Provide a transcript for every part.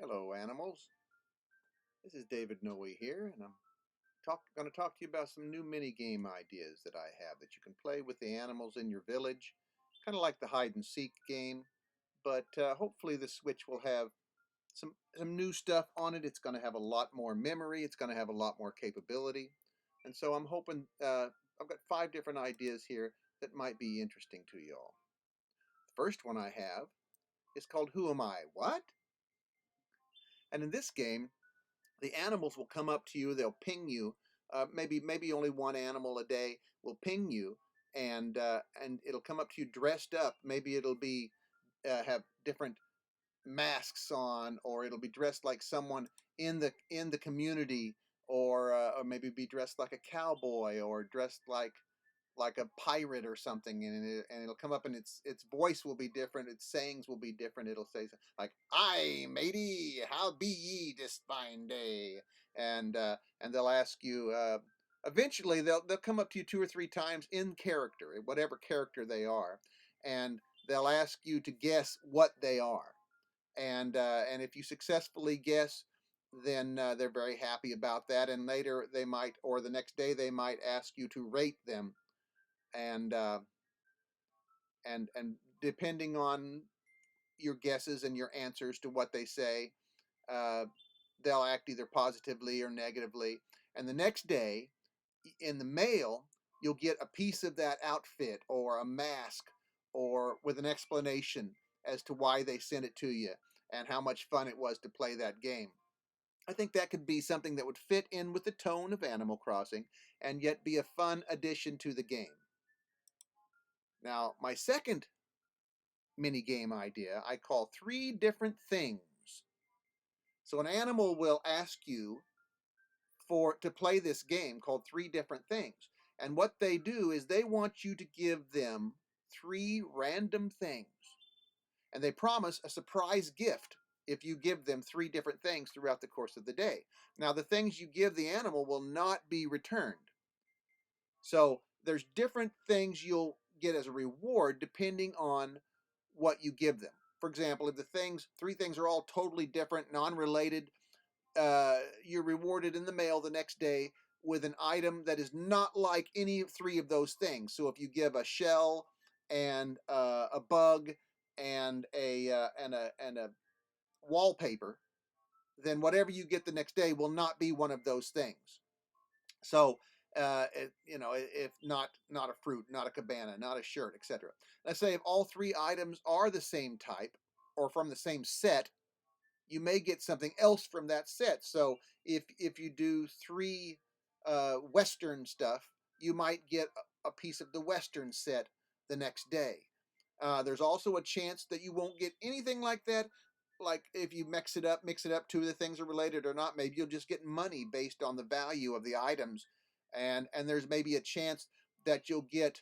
Hello, animals. This is David Noe here, and I'm going to talk to you about some new mini game ideas that I have that you can play with the animals in your village, kind of like the hide and seek game. But hopefully, the Switch will have some new stuff on it. It's going to have a lot more memory. It's going to have a lot more capability, and so I'm hoping I've got 5 different ideas here that might be interesting to you all. The first one I have is called Who Am I? What? And in this game, the animals will come up to you. They'll ping you. Maybe only one animal a day will ping you, and it'll come up to you dressed up. Maybe it'll be have different masks on, or it'll be dressed like someone in the community, or maybe be dressed like a cowboy, or dressed like a pirate or something, and it'll come up, and its voice will be different, its sayings will be different. It'll say like, "Aye, matey, how be ye this fine day?" And they'll ask you. Eventually, they'll come up to you 2 or 3 times in character, whatever character they are, and they'll ask you to guess what they are. And if you successfully guess, then they're very happy about that. And later they might, or the next day, they might ask you to rate them and and depending on your guesses and your answers to what they say, uh, they'll act either positively or negatively. And the next day, in the mail, you'll get a piece of that outfit or a mask, or with an explanation as to why they sent it to you and how much fun it was to play that game. I think that could be something that would fit in with the tone of Animal Crossing and yet be a fun addition to the game. Now, my second mini game idea I call 3 different things. So an animal will ask you to play this game called 3 different things. And what they do is they want you to give them 3 random things. And they promise a surprise gift if you give them 3 different things throughout the course of the day. Now, the things you give the animal will not be returned. So there's different things you'll get as a reward depending on what you give them. For example, if the 3 things are all totally different, non-related, you're rewarded in the mail the next day with an item that is not like any 3 of those things. So if you give a shell and a bug and a wallpaper, then whatever you get the next day will not be one of those things. So, if not a fruit, not a cabana, not a shirt, etc. Let's say if all 3 items are the same type or from the same set, you may get something else from that set. So if you do 3 Western stuff, you might get a piece of the Western set the next day. There's also a chance that you won't get anything like that. Like if you mix it up, 2 of the things are related or not. Maybe you'll just get money based on the value of the items, and there's maybe a chance that you'll get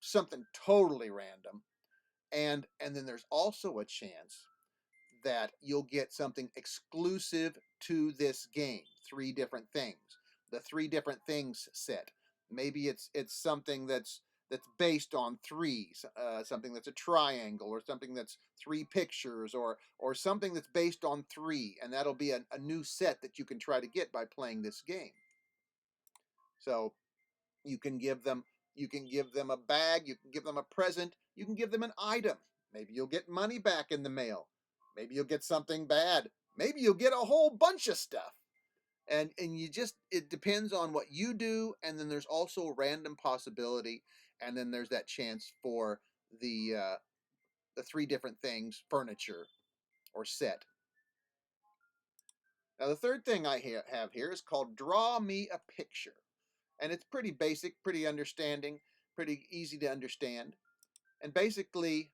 something totally random, and then there's also a chance that you'll get something exclusive to this game. 3 different things. The 3 different things set. Maybe it's something that's based on threes, something that's a triangle, or something that's 3 pictures, or something that's based on 3, and that'll be a new set that you can try to get by playing this game. So you can give them a bag, you can give them a present, you can give them an item. Maybe you'll get money back in the mail. Maybe you'll get something bad. Maybe you'll get a whole bunch of stuff. And it depends on what you do, and then there's also random possibility, and then there's that chance for the 3 different things furniture or set. Now the third thing I have here is called Draw Me a Picture. And it's pretty basic, pretty easy to understand. And basically,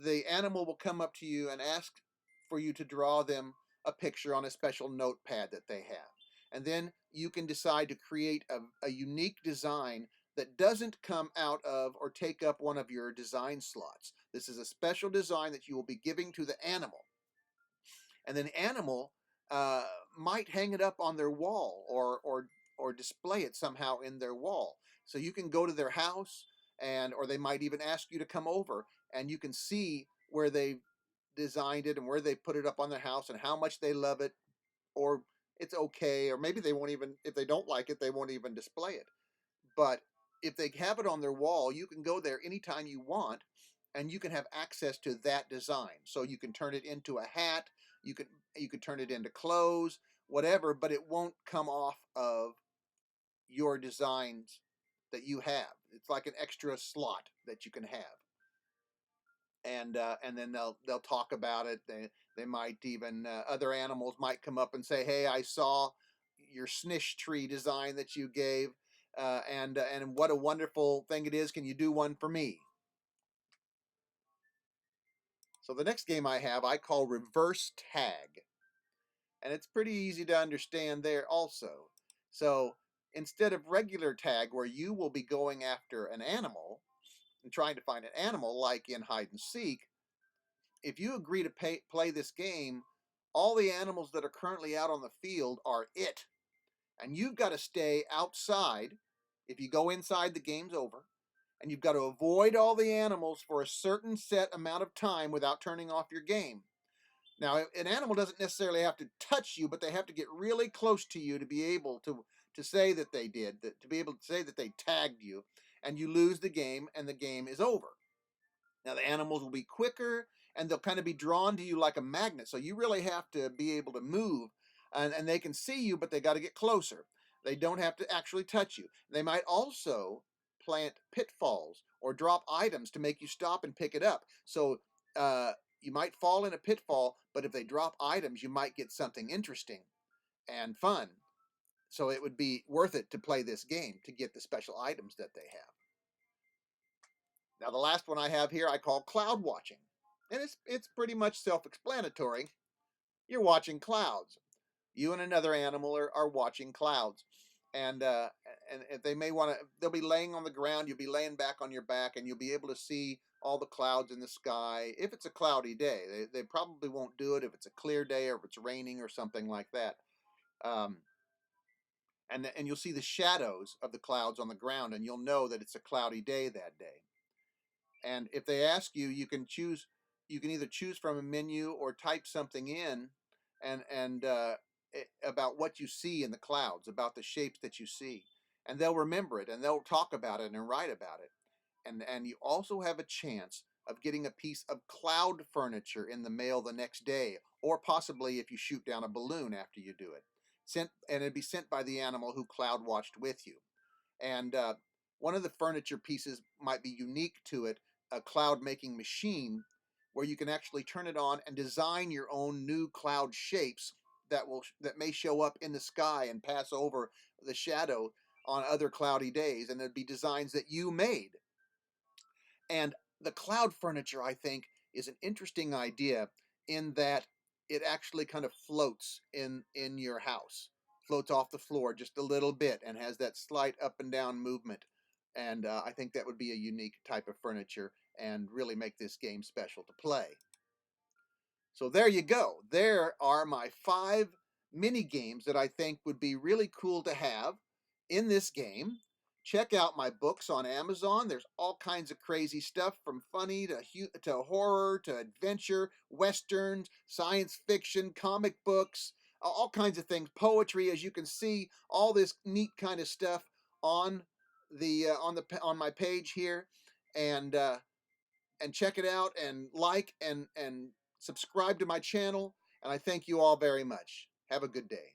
the animal will come up to you and ask for you to draw them a picture on a special notepad that they have. And then you can decide to create a unique design that doesn't come out of or take up one of your design slots. This is a special design that you will be giving to the animal. And then the animal uh, might hang it up on their wall, or display it somehow in their wall. So you can go to their house, or they might even ask you to come over, and you can see where they've designed it and where they put it up on their house and how much they love it, or it's okay, or maybe they won't even, if they don't like it, they won't even display it. But if they have it on their wall, you can go there anytime you want and you can have access to that design. So you can turn it into a hat, you can turn it into clothes, whatever, but it won't come off of your designs that you have. It's like an extra slot that you can have. And then they'll talk about it. They might even other animals might come up and say, "Hey, I saw your snish tree design that you gave, and what a wonderful thing it is. Can you do one for me?" So the next game I have I call Reverse Tag, and it's pretty easy to understand there also. So instead of regular tag, where you will be going after an animal and trying to find an animal, like in hide and seek, if you agree to play this game, all the animals that are currently out on the field are it. And you've got to stay outside. If you go inside, the game's over. And you've got to avoid all the animals for a certain set amount of time without turning off your game. Now, an animal doesn't necessarily have to touch you, but they have to get really close to you to be able to say that they did, to be able to say that they tagged you, and you lose the game, and the game is over. Now, the animals will be quicker and they'll kind of be drawn to you like a magnet. So you really have to be able to move, and they can see you, but they got to get closer. They don't have to actually touch you. They might also plant pitfalls or drop items to make you stop and pick it up. So you might fall in a pitfall, but if they drop items, you might get something interesting and fun. So it would be worth it to play this game to get the special items that they have. Now, the last one I have here I call cloud watching. And it's pretty much self-explanatory. You're watching clouds. You and another animal are watching clouds. And if they may want to, they'll be laying on the ground, you'll be laying back on your back, and you'll be able to see all the clouds in the sky. If it's a cloudy day, they probably won't do it if it's a clear day or if it's raining or something like that. Um, and you'll see the shadows of the clouds on the ground, and you'll know that it's a cloudy day that day. And if they ask you, you can choose. You can either choose from a menu or type something in, and about what you see in the clouds, about the shapes that you see, and they'll remember it and they'll talk about it and write about it. And you also have a chance of getting a piece of cloud furniture in the mail the next day, or possibly if you shoot down a balloon after you do it, and it'd be sent by the animal who cloud watched with you. And one of the furniture pieces might be unique to it, a cloud making machine where you can actually turn it on and design your own new cloud shapes that may show up in the sky and pass over the shadow on other cloudy days, and it'd be designs that you made. And the cloud furniture, I think, is an interesting idea in that it actually kind of floats in your house, floats off the floor just a little bit, and has that slight up and down movement. And I think that would be a unique type of furniture and really make this game special to play. So there you go. There are my 5 mini games that I think would be really cool to have in this game. Check out my books on Amazon. There's all kinds of crazy stuff, from funny to horror to adventure, westerns, science fiction, comic books, all kinds of things, poetry. As you can see, all this neat kind of stuff on on my page here, and check it out and like and subscribe to my channel. And I thank you all very much. Have a good day.